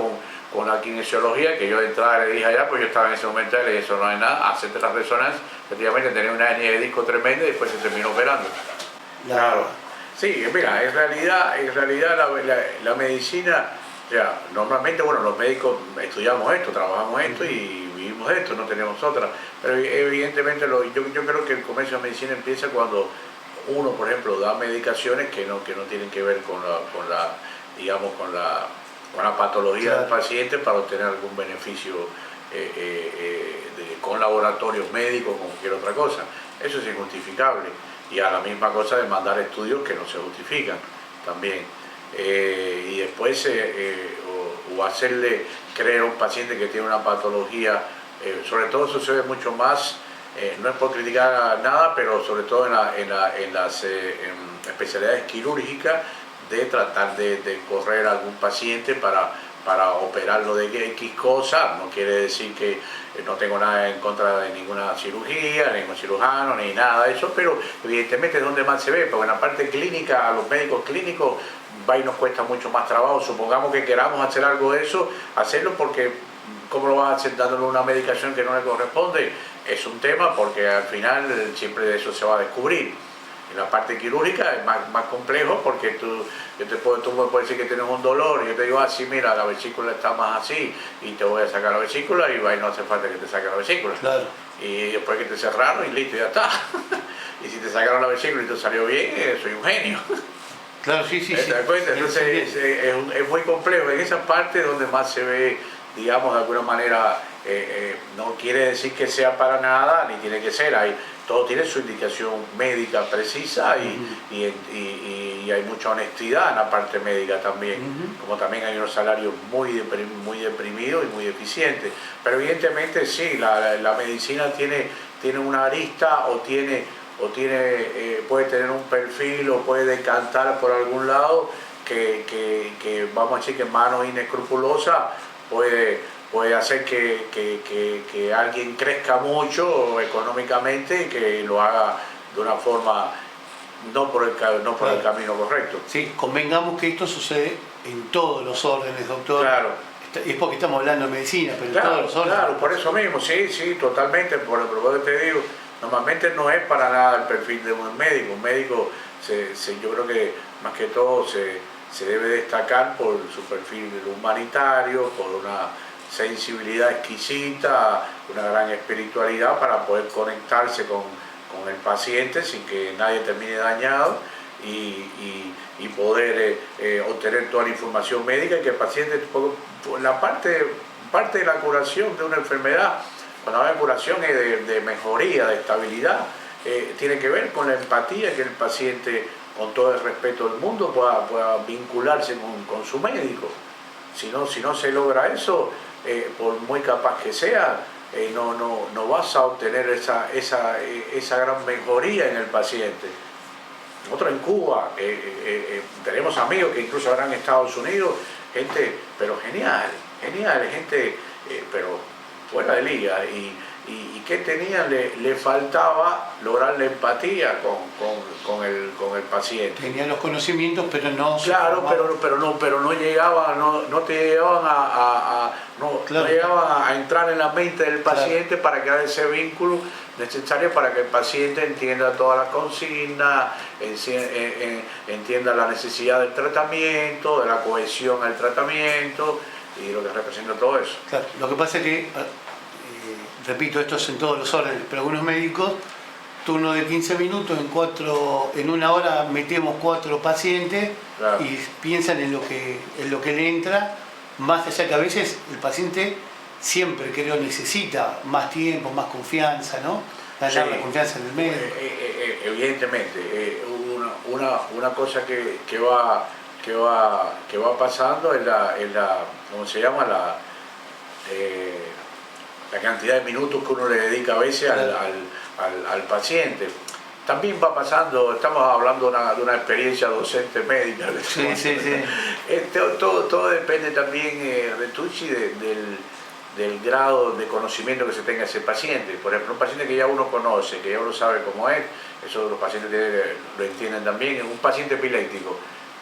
con la kinesiología, que yo de entrada le dije allá, pues yo estaba en ese momento y le dije, eso no es nada, hacerte la resonancia, efectivamente tenía una hernia de disco tremenda y después se terminó operando. Claro. Sí, mira, en realidad la medicina, o sea, normalmente, bueno, los médicos estudiamos esto, trabajamos esto y vivimos esto, no tenemos otra, pero evidentemente yo creo que el comercio de medicina empieza cuando uno, por ejemplo, da medicaciones que no tienen que ver con la patología del paciente para obtener algún beneficio con laboratorios médicos, como cualquier otra cosa. Eso es injustificable. Y a la misma cosa de mandar estudios que no se justifican también. Y después o hacerle creer a un paciente que tiene una patología, sobre todo eso se ve mucho más, no es por criticar nada, pero sobre todo en las especialidades quirúrgicas, de tratar de correr a algún paciente para operarlo de X cosa. No quiere decir que no tengo nada en contra de ninguna cirugía, ni ningún cirujano, ni nada de eso, pero evidentemente es donde más se ve, porque en la parte clínica, a los médicos clínicos va y nos cuesta mucho más trabajo. Supongamos que queramos hacer algo de eso, hacerlo porque ¿cómo lo vas a hacer dándole una medicación que no le corresponde? Es un tema porque al final siempre eso se va a descubrir. En la parte quirúrgica es más complejo porque tú me puedes decir que tienes un dolor y yo te digo, sí, mira, la vesícula está más así y te voy a sacar la vesícula y no hace falta que te saque la vesícula. Claro. Y después que te cerraron y listo, ya está. Y si te sacaron la vesícula y te salió bien, soy un genio. Claro, sí. ¿Te das cuenta? Entonces es muy complejo. En esa parte donde más se ve, digamos, de alguna manera, no quiere decir que sea para nada, ni tiene que ser. Todo tiene su indicación médica precisa y hay mucha honestidad en la parte médica también, como también hay unos salarios muy deprimidos y muy eficientes. Pero evidentemente sí, la medicina tiene una arista o puede tener un perfil o puede decantar por algún lado que vamos a decir que manos inescrupulosas puede hacer que alguien crezca mucho económicamente y que lo haga de una forma no por el camino correcto. Sí, convengamos que esto sucede en todos los órdenes, doctor. Claro. Es porque estamos hablando de medicina, pero Claro, en todos los órdenes. claro, por eso mismo, sí, totalmente, por el propósito que te digo, normalmente no es para nada el perfil de un médico. Un médico, yo creo que más que todo se debe destacar por su perfil humanitario, por una sensibilidad exquisita, una gran espiritualidad para poder conectarse con el paciente sin que nadie termine dañado y poder obtener toda la información médica y que el paciente, la parte de la curación de una enfermedad, cuando habla de curación es de mejoría, de estabilidad, tiene que ver con la empatía que el paciente, con todo el respeto del mundo, pueda vincularse con su médico. Si no se logra eso, por muy capaz que sea, no vas a obtener esa gran mejoría en el paciente. Nosotros en Cuba tenemos amigos que incluso habrán en Estados Unidos, gente, pero genial, gente, pero fuera de liga. Y ¿qué tenían? Le faltaba lograr la empatía con el paciente. Tenían los conocimientos, pero no... Claro, pero no llegaban, no llegaban a entrar en la mente del paciente, claro, para crear ese vínculo necesario para que el paciente entienda todas las consignas, entienda la necesidad del tratamiento, de la cohesión al tratamiento y lo que representa todo eso. Claro, lo que pasa es que, repito, esto es en todos los órdenes, pero algunos médicos, turno de 15 minutos, en una hora metemos 4 pacientes, claro, y piensan en lo que le entra, más allá que a veces el paciente siempre, creo, necesita más tiempo, más confianza, ¿no? Ganar, sí, la confianza en el médico. Evidentemente, una cosa que va pasando es la ¿cómo se llama? La cantidad de minutos que uno le dedica a veces, claro, al paciente. También va pasando, estamos hablando de una experiencia docente médica. Sí. Todo depende también, Retucci, del grado de conocimiento que se tenga ese paciente. Por ejemplo, un paciente que ya uno conoce, que ya uno sabe cómo es, eso los pacientes lo entienden también. Un paciente epiléptico,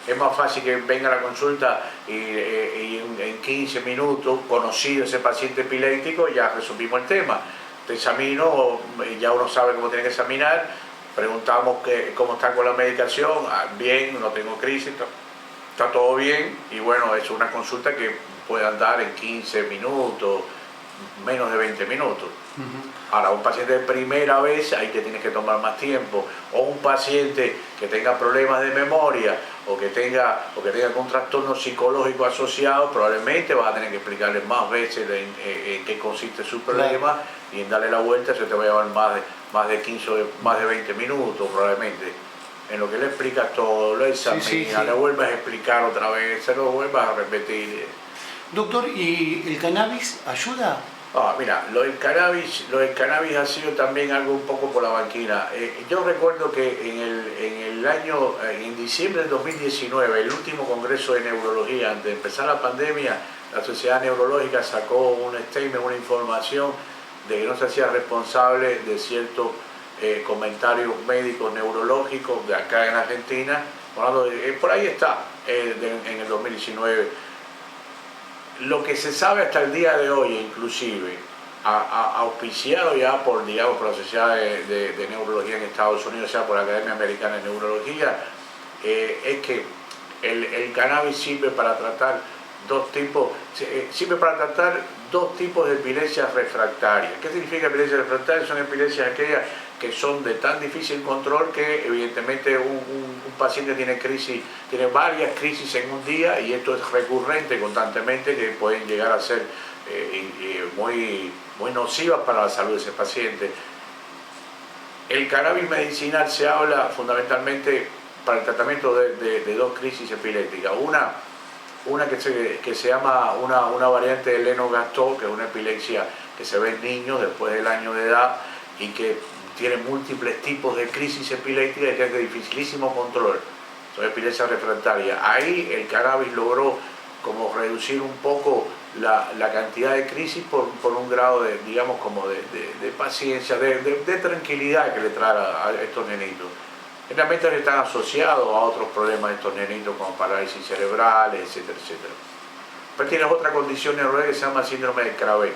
es más fácil que venga a la consulta y en 15 minutos, conocido ese paciente epiléptico, ya resolvimos el tema. Te examino, ya uno sabe cómo tiene que examinar, preguntamos cómo está con la medicación, bien, no tengo crisis, está todo bien, y bueno, es una consulta que puede andar en 15 minutos, menos de 20 minutos. Ahora, un paciente de primera vez, ahí te tienes que tomar más tiempo, o un paciente que tenga problemas de memoria, o que tenga algún trastorno psicológico asociado, probablemente vas a tener que explicarle más veces en qué consiste su problema, claro, y en darle la vuelta, eso te va a llevar más de 15 o más de 20 minutos probablemente. En lo que le explicas todo, lo examinas, sí. Le vuelves a explicar otra vez, se lo vuelvas a repetir. Doctor, ¿y el cannabis ayuda? Mira, lo del cannabis ha sido también algo un poco por la banquina. Yo recuerdo que en diciembre del 2019, el último congreso de neurología, antes de empezar la pandemia, la Sociedad Neurológica sacó un statement, una información de que no se hacía responsable de ciertos comentarios médicos neurológicos de acá en Argentina. Por ahí está, en el 2019. Lo que se sabe hasta el día de hoy, inclusive, auspiciado ya por la Sociedad de Neurología en Estados Unidos, o sea, por la Academia Americana de Neurología, es que el cannabis sirve para tratar dos tipos de epilepsias refractarias. ¿Qué significa epilepsia refractaria? Son epilepsias aquellas que son de tan difícil control que evidentemente un paciente tiene varias crisis en un día, y esto es recurrente constantemente, que pueden llegar a ser muy nocivas para la salud de ese paciente. El cannabis medicinal se habla fundamentalmente para el tratamiento de dos crisis epilépticas. Una que se llama una variante de Lennox-Gastaut, que es una epilepsia que se ve en niños después del año de edad y que tiene múltiples tipos de crisis epiléptica y que es de dificilísimo control. son epilepsias refractarias. Ahí el cannabis logró como reducir un poco la cantidad de crisis por un grado de, digamos, como de paciencia, de tranquilidad que le trae a estos nenitos. Generalmente están asociados a otros problemas de estos nenitos como parálisis cerebrales, etcétera, etcétera. Pero tienes otra condición neurológica que se llama síndrome de Krabbe.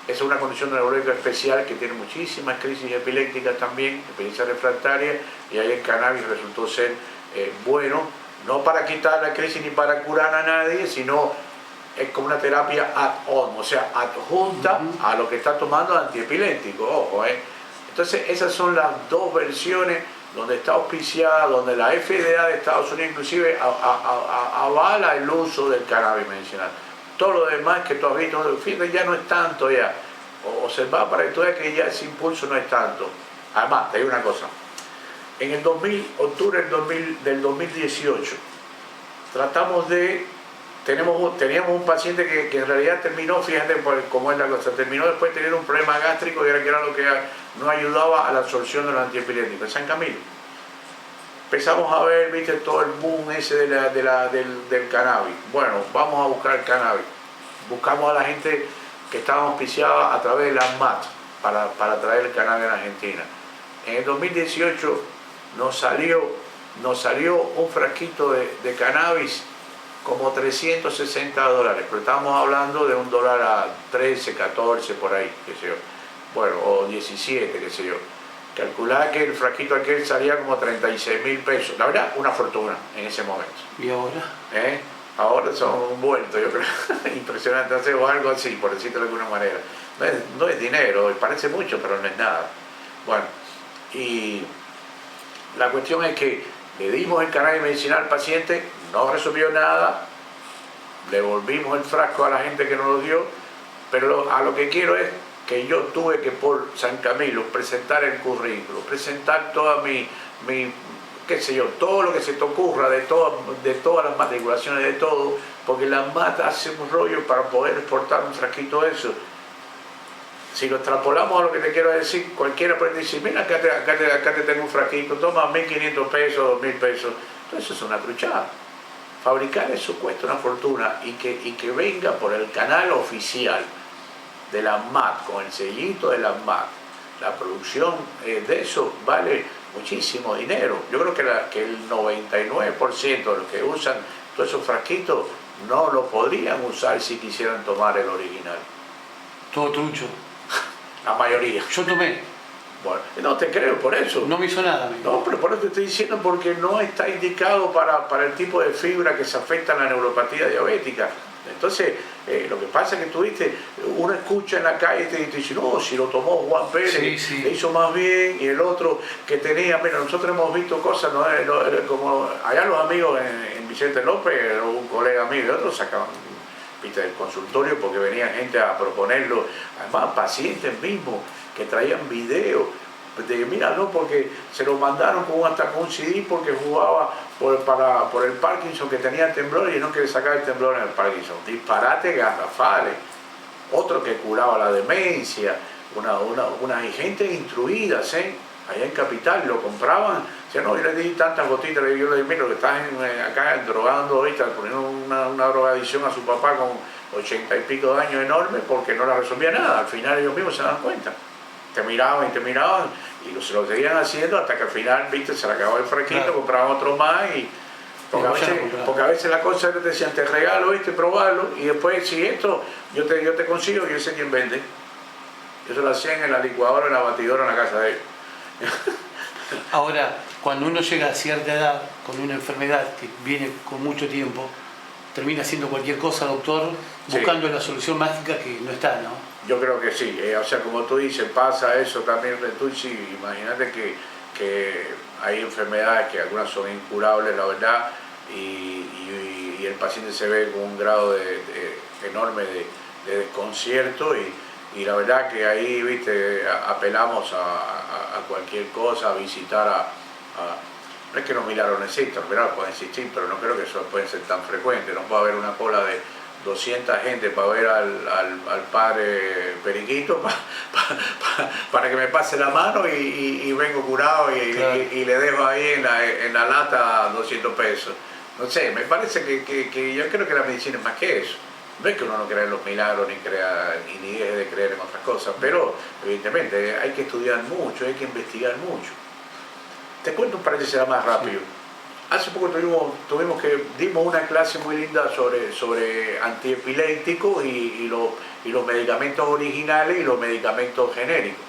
Es una condición neurológica especial que tiene muchísimas crisis epilépticas también, epilepsia refractaria, y ahí el cannabis resultó ser bueno, no para quitar la crisis ni para curar a nadie, sino es como una terapia add-on, o sea, adjunta a lo que está tomando antiepiléptico, ojo, Entonces esas son las dos versiones donde está auspiciada, donde la FDA de Estados Unidos inclusive avala el uso del cannabis medicinal. Todo lo demás que tú has visto, fíjate, ya no es tanto ya, observa para que tú veas que ya ese impulso no es tanto. Además, te digo una cosa, en el octubre del 2018, teníamos un paciente que en realidad terminó, fíjate cómo es la cosa, terminó después de tener un problema gástrico que era lo que no ayudaba a la absorción de los antiepilépticos, en San Camilo. Empezamos a ver, viste, todo el boom ese del cannabis. Bueno, vamos a buscar el cannabis. Buscamos a la gente que estaba auspiciada a través de las MAT para traer el cannabis a Argentina. En el 2018 nos salió un frasquito de cannabis como $360, pero estamos hablando de $1 a 13, 14 por ahí, qué sé yo. Bueno, o 17, qué sé yo. Calculaba que el frasquito aquel salía como 36.000 pesos. La verdad, una fortuna en ese momento. ¿Y ahora? Ahora son un vuelto, yo creo, impresionante, o algo así, por decirlo de alguna manera. No es dinero, parece mucho, pero no es nada. Bueno, y la cuestión es que le dimos el cannabis medicinal al paciente, no resolvió nada, le volvimos el frasco a la gente que nos lo dio, pero a lo que quiero es que yo tuve que por San Camilo presentar el currículo, presentar toda mi qué sé yo, todo lo que se te ocurra, de todas las matriculaciones, de todo, porque la MAT hace un rollo para poder exportar un frasquito de eso. Si lo extrapolamos a lo que te quiero decir, cualquiera puede decir, mira, acá te tengo un frasquito, toma 1.500 pesos, 2.000 pesos. Entonces eso es una truchada. Fabricar eso cuesta una fortuna y que venga por el canal oficial de la MAT, con el sellito de la MAT, la producción de eso vale muchísimo dinero. Yo creo que el 99% de los que usan todos esos frasquitos no lo podrían usar si quisieran tomar el original. Todo trucho. La mayoría. Yo tomé. Bueno, no te creo por eso. No me hizo nada, amigo. No, pero por eso te estoy diciendo, porque no está indicado para el tipo de fibra que se afecta a la neuropatía diabética. Entonces, lo que pasa es que tú viste, uno escucha en la calle y te dice, no, si lo tomó Juan Pérez, sí. le hizo más bien, y el otro que tenía, mira, nosotros hemos visto cosas, ¿no? Como allá los amigos en Vicente López, un colega mío y otros sacaban, viste, del consultorio porque venía gente a proponerlo, además pacientes mismos que traían videos de mira, no, porque se lo mandaron hasta con un CD porque jugaba por el Parkinson, que tenía temblor y no quiere sacar el temblor en el Parkinson. Disparate garrafales. Otro que curaba la demencia, una gente instruidas, allá en Capital, lo compraban. Decían, no, yo le di tantas gotitas, yo le dije, mira, lo que estás acá drogando ahorita, poniendo una drogadicción a su papá con 80 y pico de años enormes porque no la resolvía nada. Al final ellos mismos se dan cuenta. Te miraban y se lo seguían haciendo hasta que al final, viste, se le acabó el frasquito, claro. Compraban otro más y porque a veces la cosa te decían, te regalo este, probalo, y después si esto yo te consigo, yo sé quién vende. Eso lo hacían en la licuadora, en la batidora, en la casa de ellos. Ahora, cuando uno llega a cierta edad con una enfermedad que viene con mucho tiempo, termina haciendo cualquier cosa, doctor, buscando la solución mágica que no está, ¿no? Yo creo que sí, o sea, como tú dices, pasa eso también, tú sí, imagínate que hay enfermedades que algunas son incurables, la verdad, y el paciente se ve con un grado enorme de desconcierto y la verdad que ahí, viste, apelamos a cualquier cosa, a visitar no es que los milagros no existan, los milagros pueden existir, pero no creo que eso pueda ser tan frecuente, no puede haber una cola 200 gente para ver al padre Periquito, para que me pase la mano y vengo curado Claro. y le dejo ahí en la lata 200 pesos. No sé, me parece que yo creo que la medicina es más que eso. No es que uno no crea en los milagros ni deje de creer en otras cosas, pero evidentemente hay que estudiar mucho, hay que investigar mucho. Te cuento un par de cosas más rápido. Hace poco dimos una clase muy linda sobre antiepilépticos y los medicamentos originales y los medicamentos genéricos,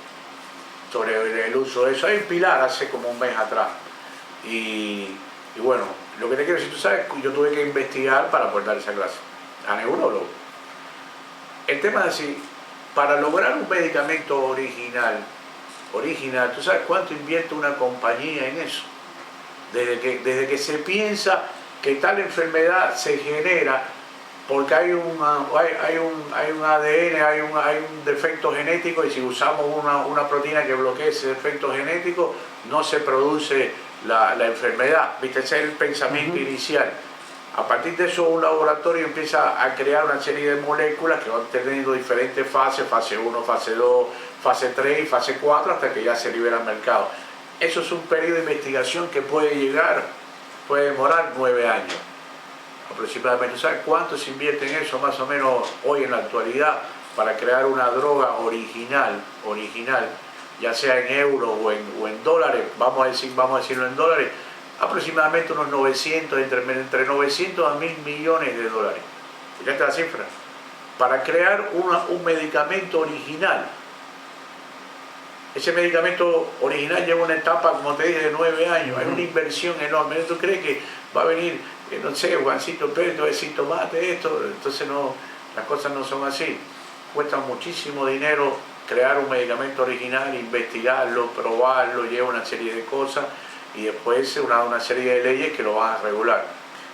sobre el uso de eso. Hay un pilar hace como un mes atrás. Y bueno, lo que te quiero decir, tú sabes, yo tuve que investigar para poder dar esa clase a neurólogo. El tema es así, para lograr un medicamento original, ¿tú sabes cuánto invierte una compañía en eso? Desde que se piensa que tal enfermedad se genera porque hay un ADN, hay un defecto genético, y si usamos una proteína que bloquee ese defecto genético, no se produce la enfermedad. ¿Viste? Ese es el pensamiento inicial. A partir de eso, un laboratorio empieza a crear una serie de moléculas que van teniendo diferentes fases, fase 1, fase 2, fase 3 y fase 4, hasta que ya se libera al mercado. Eso es un periodo de investigación que puede demorar 9 años aproximadamente. ¿Sabes cuánto se invierte en eso más o menos hoy en la actualidad para crear una droga original, ya sea en euros o en dólares? Vamos a decirlo en dólares, aproximadamente unos 900, entre 900 a 1000 millones de dólares. Fíjate la cifra. Para crear un medicamento original. Ese medicamento original lleva una etapa, como te dije, de 9 años. Hay una inversión enorme. ¿Tú crees que va a venir, no sé, Juancito Pérez, te va a decir, tomate esto? Entonces no, las cosas no son así. Cuesta muchísimo dinero crear un medicamento original, investigarlo, probarlo, lleva una serie de cosas, y después una serie de leyes que lo van a regular.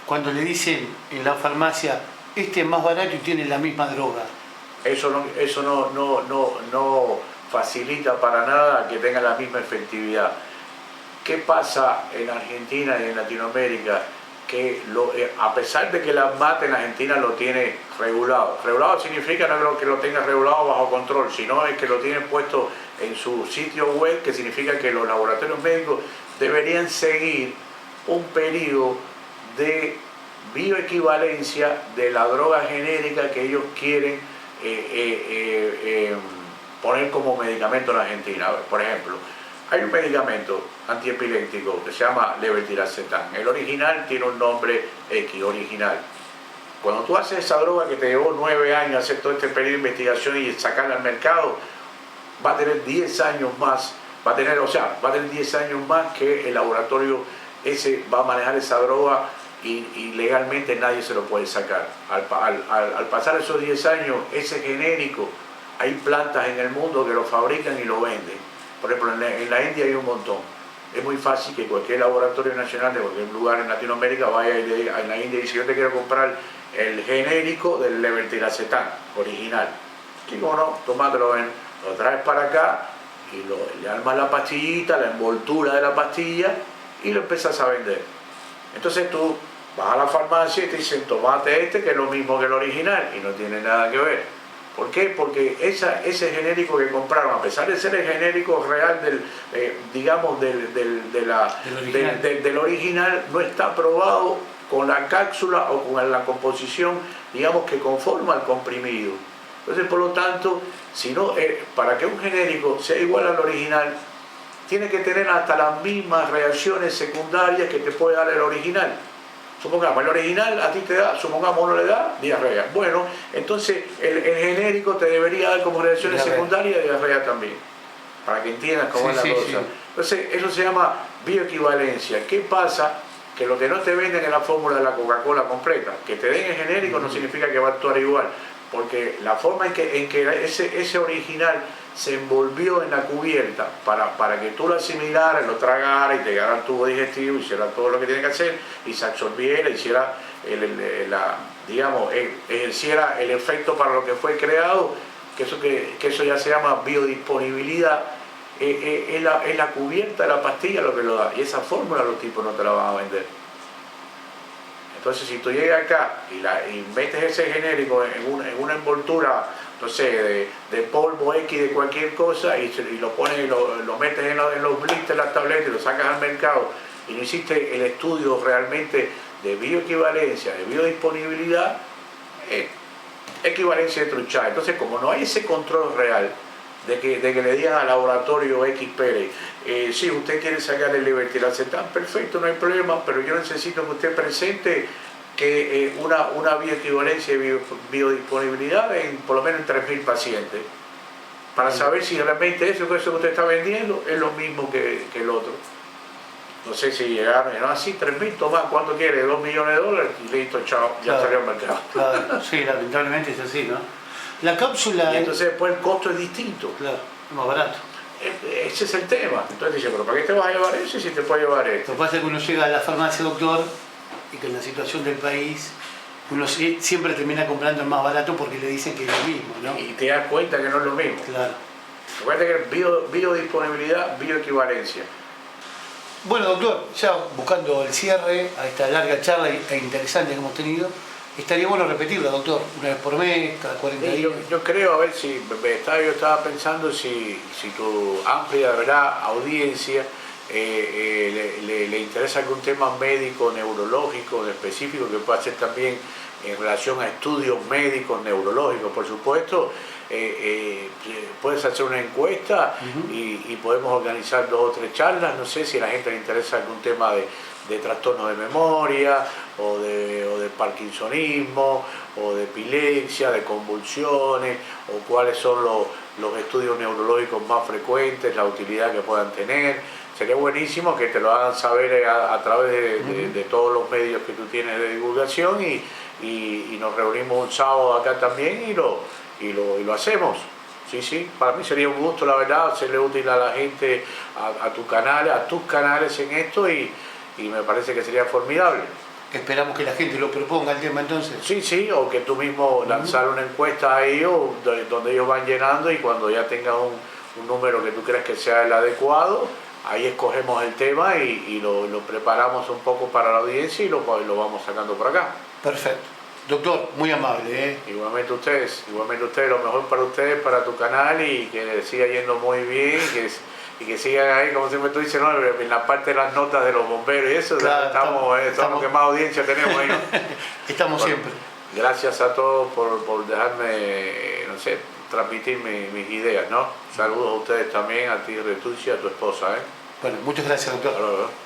Cuando le dicen en la farmacia, este es más barato y tiene la misma droga. Eso no facilita para nada que tenga la misma efectividad. ¿Qué pasa en Argentina y en Latinoamérica? Que a pesar de que la ANMAT en Argentina lo tiene regulado. Regulado significa no que lo tenga regulado bajo control, sino es que lo tiene puesto en su sitio web, que significa que los laboratorios médicos deberían seguir un periodo de bioequivalencia de la droga genérica que ellos quieren poner como medicamento en Argentina. Por ejemplo, hay un medicamento antiepiléptico que se llama levetiracetam. El original tiene un nombre X, original. Cuando tú haces esa droga que te llevó 9 años hacer todo este periodo de investigación y sacarla al mercado, va a tener 10 años más, va a tener 10 años más que el laboratorio ese va a manejar esa droga, y legalmente nadie se lo puede sacar. Al pasar esos 10 años, ese genérico, hay plantas en el mundo que lo fabrican y lo venden. Por ejemplo, en la India hay un montón. Es muy fácil que cualquier laboratorio nacional de cualquier lugar en Latinoamérica vaya a la India y dice, yo te quiero comprar el genérico del levetiracetam original. Y como no, tomátelo, lo traes para acá y le armas la pastillita, la envoltura de la pastilla, y lo empiezas a vender. Entonces tú vas a la farmacia y te dicen, tomate este que es lo mismo que el original, y no tiene nada que ver. ¿Por qué? Porque ese genérico que compraron, a pesar de ser el genérico real del original, no está probado con la cápsula o con la composición, digamos, que conforma el comprimido. Entonces, por lo tanto, para que un genérico sea igual al original, tiene que tener hasta las mismas reacciones secundarias que te puede dar el original. Supongamos, el original a ti te da, supongamos no le da diarrea. Bueno, entonces el genérico te debería dar como reacciones secundarias diarrea también, para que entiendas cómo es la cosa. Sí. Entonces, eso se llama bioequivalencia. ¿Qué pasa? Que lo que no te venden es la fórmula de la Coca-Cola completa. Que te den el genérico no significa que va a actuar igual, porque la forma en que ese original se envolvió en la cubierta para que tú lo asimilaras, lo tragaras y te llegara al tubo digestivo, hiciera todo lo que tiene que hacer y se absorbiera, hiciera ejerciera el efecto para lo que fue creado, que eso ya se llama biodisponibilidad. Es la cubierta de la pastilla lo que lo da, y esa fórmula los tipos no te la van a vender. Entonces, si tú llegas acá y metes ese genérico en una envoltura, no sé, de polvo X, de cualquier cosa, y lo pones y lo metes en los blisters, las tabletas, y lo sacas al mercado, y no hiciste el estudio realmente de bioequivalencia, de biodisponibilidad, equivalencia de truchada. Entonces, como no hay ese control real, de que le digan al laboratorio X Pérez, si usted quiere sacar el levetiracetam, perfecto, no hay problema, pero yo necesito que usted presente que una bioequivalencia y biodisponibilidad en por lo menos en 3.000 pacientes, para saber si realmente eso que usted está vendiendo es lo mismo que el otro. No sé si llegaron, no, así 3.000, toma, ¿cuánto quiere? $2 millones, y listo, chao, ya salió al mercado. Claro, sí, lamentablemente es así, ¿no? La cápsula... Y entonces después el costo es distinto. Claro, es más barato. Ese es el tema. Entonces dice, pero ¿para qué te vas a llevar eso si te puedes llevar esto? Lo que pasa es que uno llega a la farmacia, doctor, y que en la situación del país uno siempre termina comprando el más barato porque le dicen que es lo mismo, ¿no? Y te das cuenta que no es lo mismo. Claro. Recuerda que es biodisponibilidad, bioequivalencia. Bueno, doctor, ya buscando el cierre a esta larga charla e interesante que hemos tenido, estaría bueno repetirla, doctor, una vez por mes, cada 40 días. Yo creo, a ver si yo estaba pensando si tu amplia, de verdad, audiencia le interesa algún tema médico, neurológico, específico, que pueda ser también en relación a estudios médicos, neurológicos, por supuesto. Puedes hacer una encuesta y podemos organizar 2 o 3 charlas. No sé si a la gente le interesa algún tema de trastornos de memoria o de parkinsonismo o de epilepsia, de convulsiones, o cuáles son los estudios neurológicos más frecuentes, la utilidad que puedan tener. Sería buenísimo que te lo hagan saber a través de todos los medios que tú tienes de divulgación, y nos reunimos un sábado acá también y lo hacemos. Sí, para mí sería un gusto, la verdad, hacerle útil a la gente, a tu canal, a tus canales en esto, y me parece que sería formidable. Esperamos que la gente lo proponga el tema entonces. Sí, o que tú mismo lanzar una encuesta a ellos donde ellos van llenando, y cuando ya tengas un número que tú creas que sea el adecuado, ahí escogemos el tema y lo preparamos un poco para la audiencia y lo vamos sacando por acá. Perfecto. Doctor, muy amable, ¿eh? Igualmente ustedes, lo mejor para ustedes, para tu canal, y que les siga yendo muy bien, y que sigan ahí, como siempre tú dices, ¿no? En la parte de las notas de los bomberos y eso, claro, estamos que más audiencia tenemos ahí, ¿no? Estamos siempre. Gracias a todos por dejarme, no sé, transmitir mis ideas, ¿no? Saludos a ustedes también, a ti, Retucci, a tu esposa, ¿eh? Bueno, muchas gracias, doctor. Hasta luego.